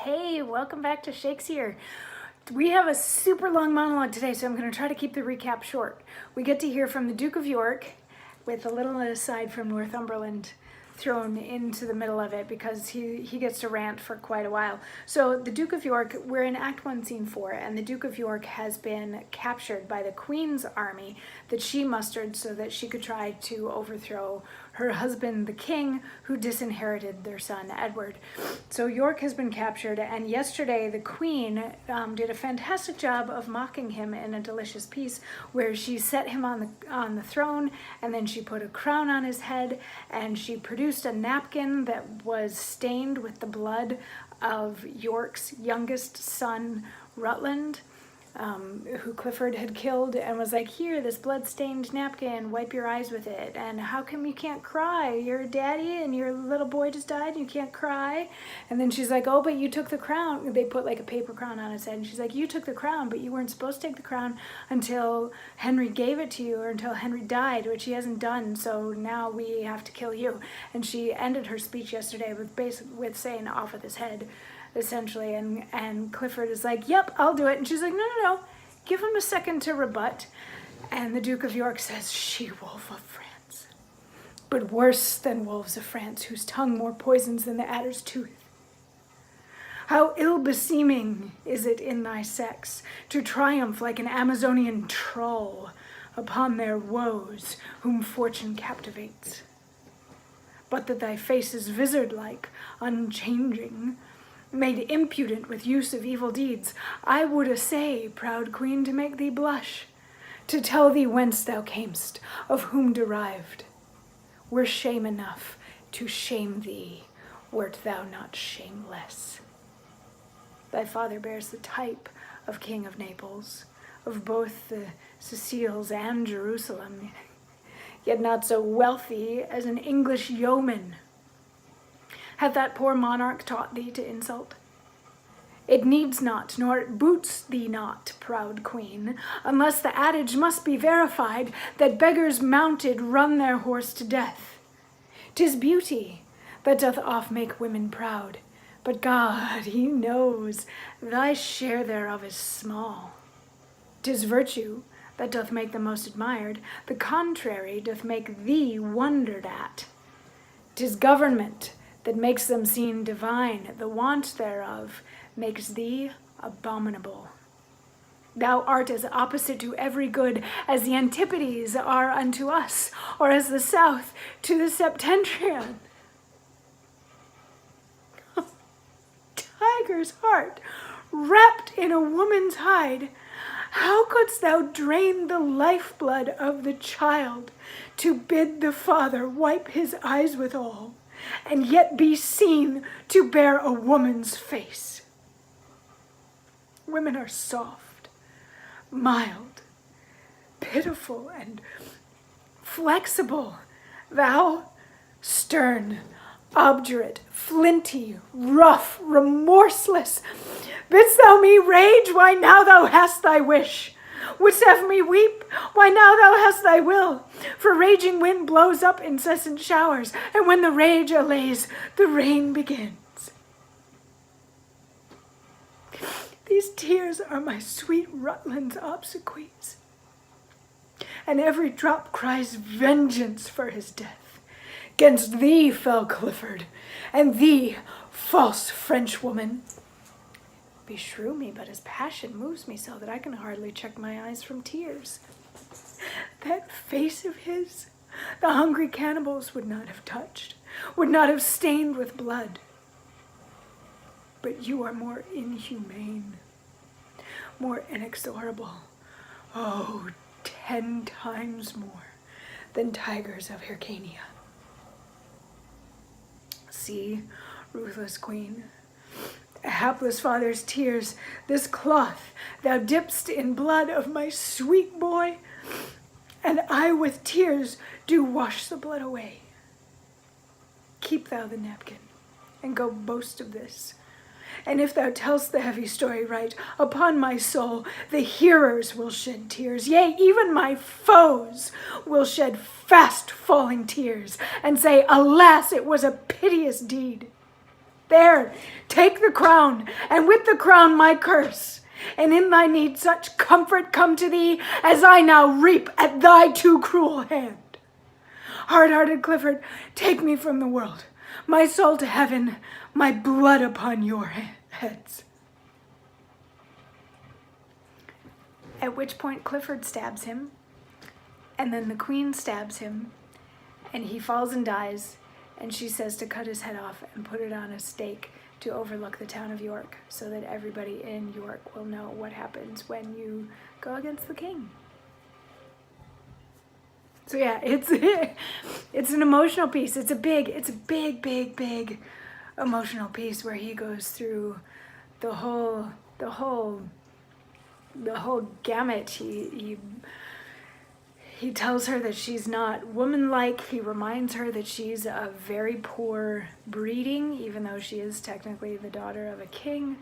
Hey, welcome back to Shakesyear. We have a super long monologue today, so I'm going to try to keep the recap short. We get to hear from the Duke of York with a little aside from Northumberland thrown into the middle of it because he gets to rant for quite a while. So the Duke of York, we're in Act 1, Scene 4, and the Duke of York has been captured by the Queen's army that she mustered so that she could try to overthrow her husband, the king, who disinherited their son, Edward. So York has been captured, and yesterday the Queen did a fantastic job of mocking him in a delicious piece where she set him on the throne, and then she put a crown on his head, and she produced a napkin that was stained with the blood of York's youngest son, Rutland, who Clifford had killed, and was like, here, this blood-stained napkin, wipe your eyes with it. And how come you can't cry? You're a daddy and your little boy just died and you can't cry? And then she's like, oh, but you took the crown. They put like a paper crown on his head, and she's like, you took the crown, but you weren't supposed to take the crown until Henry gave it to you, or until Henry died, which he hasn't done, so now we have to kill you. And she ended her speech yesterday with saying, off with his head, essentially, and Clifford is like, yep, I'll do it. And she's like, no, give him a second to rebut. And the Duke of York says, she-wolf of France, but worse than wolves of France, whose tongue more poisons than the adder's tooth. How ill-beseeming is it in thy sex to triumph like an Amazonian troll upon their woes whom fortune captivates. But that thy face is vizard-like, unchanging, made impudent with use of evil deeds, I would essay, proud queen, to make thee blush, to tell thee whence thou camest, of whom derived. Were shame enough to shame thee, wert thou not shameless. Thy father bears the type of King of Naples, of both the Siciles and Jerusalem, yet not so wealthy as an English yeoman. Hath that poor monarch taught thee to insult? It needs not, nor it boots thee not, proud queen, unless the adage must be verified that beggars mounted run their horse to death. 'Tis beauty that doth oft make women proud, but God, he knows, thy share thereof is small. 'Tis virtue that doth make the most admired, the contrary doth make thee wondered at. 'Tis government that makes them seem divine, the want thereof makes thee abominable. Thou art as opposite to every good as the Antipodes are unto us, or as the South to the Septentrion. Tiger's heart, wrapped in a woman's hide, how couldst thou drain the lifeblood of the child to bid the father wipe his eyes withal, and yet be seen to bear a woman's face? Women are soft, mild, pitiful, and flexible. Thou, stern, obdurate, flinty, rough, remorseless, bidst thou me rage? Why, now thou hast thy wish. Wouldst have me weep? Why, now thou hast thy will. For raging wind blows up incessant showers, and when the rage allays, the rain begins. These tears are my sweet Rutland's obsequies, and every drop cries vengeance for his death. 'Gainst thee, fell Clifford, and thee, false Frenchwoman. Beshrew me, but his passion moves me so that I can hardly check my eyes from tears. That face of his, the hungry cannibals would not have touched, would not have stained with blood. But you are more inhumane, more inexorable, oh, 10 times more than tigers of Hyrcania. See, ruthless queen, a hapless father's tears, this cloth thou dipp'st in blood of my sweet boy, and I with tears do wash the blood away. Keep thou the napkin, and go boast of this. And if thou tell'st the heavy story right, upon my soul, the hearers will shed tears. Yea, even my foes will shed fast falling tears, and say, alas, it was a piteous deed. There, take the crown, and with the crown my curse. And in thy need such comfort come to thee as I now reap at thy too cruel hand. Hard-hearted Clifford, take me from the world, my soul to heaven, my blood upon your heads. At which point Clifford stabs him, and then the queen stabs him, and he falls and dies, and she says to cut his head off and put it on a stake to overlook the town of York, so that everybody in York will know what happens when you go against the king. So yeah, it's an emotional piece. It's a big emotional piece where he goes through the whole gamut. He tells her that she's not womanlike. He reminds her that she's of very poor breeding, even though she is technically the daughter of a king.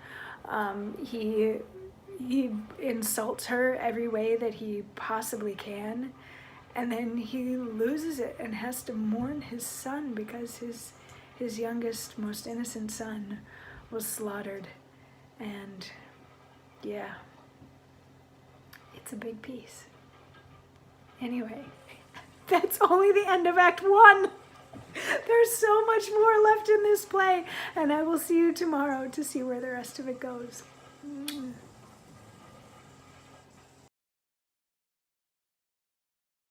He insults her every way that he possibly can. And then he loses it and has to mourn his son because his youngest, most innocent son was slaughtered. And yeah, it's a big piece. Anyway, that's only the end of Act 1. There's so much more left in this play, and I will see you tomorrow to see where the rest of it goes.